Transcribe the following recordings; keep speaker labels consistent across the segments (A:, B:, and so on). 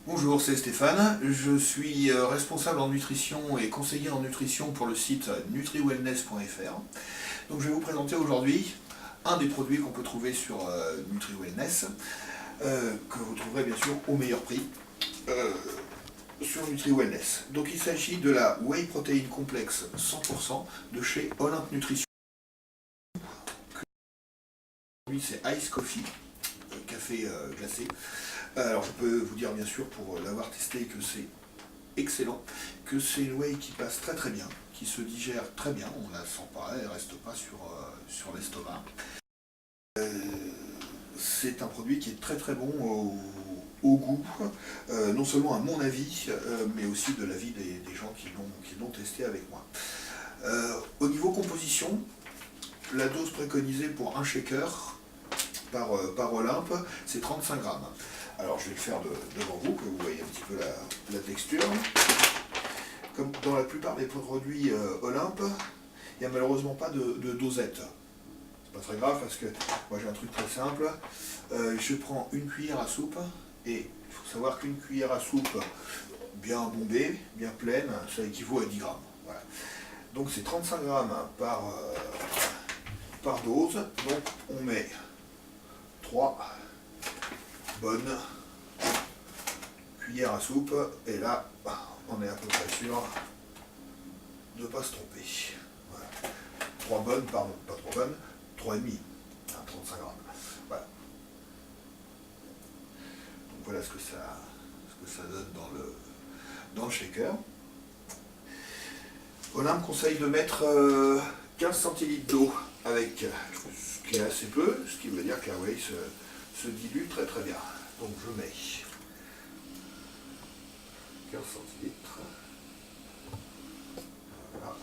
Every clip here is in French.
A: Bonjour, c'est Stéphane. Je suis responsable en nutrition et conseiller en nutrition pour le site nutriwellness.fr. Donc je vais vous présenter aujourd'hui un des produits qu'on peut trouver sur NutriWellness, que vous trouverez bien sûr au meilleur prix sur NutriWellness. Donc il s'agit de la Whey Protein Complex 100% de chez Olympe Nutrition. Aujourd'hui c'est Ice Coffee, café glacé. Alors je peux vous dire bien sûr pour l'avoir testé que c'est excellent, que c'est une whey qui passe très très bien, qui se digère très bien, on ne la sent pas, elle ne reste pas sur l'estomac. C'est un produit qui est très très bon au goût, non seulement à mon avis, mais aussi de l'avis des gens qui l'ont testé avec moi. Au niveau composition, la dose préconisée pour un shaker par Olympe, c'est 35 grammes. Alors je vais le faire devant vous, que vous voyez un petit peu la texture. Comme dans la plupart des produits Olympe, il n'y a malheureusement pas de dosette. C'est pas très grave parce que moi j'ai un truc très simple. Je prends une cuillère à soupe et il faut savoir qu'une cuillère à soupe bien bombée, bien pleine, ça équivaut à 10 grammes. Voilà. Donc c'est 35 grammes par dose. Donc on met 3 bonnes cuillères à soupe et là on est à peu près sûr de ne pas se tromper. Voilà. 3 bonnes, pardon, pas 3 bonnes, 3,5, 35 grammes. Voilà. Donc voilà ce que ça donne dans le shaker. Olympe conseille de mettre 15 centilitres d'eau avec, ce qui est assez peu, ce qui veut dire que la whey se dilue très très bien. Donc je mets 15 centilitres. Voilà.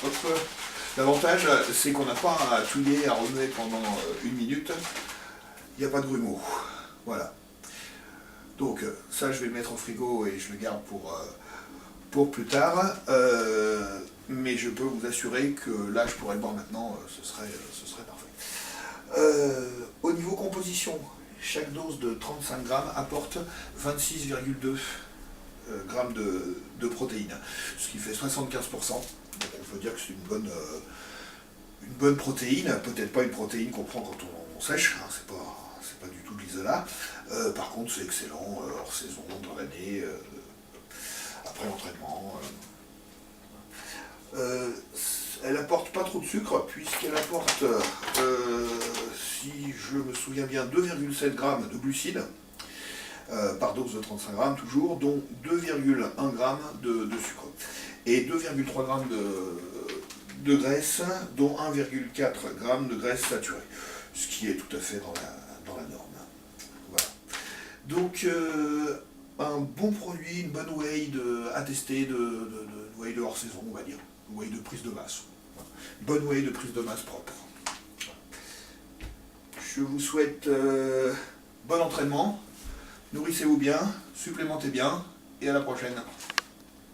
A: Hop. L'avantage, c'est qu'on n'a pas à touiller, à remuer pendant une minute. Il n'y a pas de grumeaux. Voilà. Donc ça, je vais le mettre au frigo et je le garde pour plus tard. Mais je peux vous assurer que là, je pourrais le boire maintenant, ce serait parfait. Au niveau composition, chaque dose de 35 grammes apporte 26,2 grammes de protéines, ce qui fait 75%. Donc on peut dire que c'est une bonne protéine, peut-être pas une protéine qu'on prend quand on sèche, hein, c'est pas du tout de l'isolat. Par contre c'est excellent hors saison, dans l'année, après l'entraînement. Elle apporte pas trop de sucre puisqu'elle apporte, si je me souviens bien, 2,7 grammes de glucides par dose de 35 grammes toujours, dont 2,1 grammes de sucre et 2,3 grammes de graisse, dont 1,4 grammes de graisse saturée, ce qui est tout à fait dans la norme. Voilà. Donc un bon produit, une bonne whey à tester, de whey de hors saison, on va dire, whey de prise de masse. Bonne whey de prise de masse propre. Je vous souhaite bon entraînement, nourrissez-vous bien, supplémentez bien, et à la prochaine.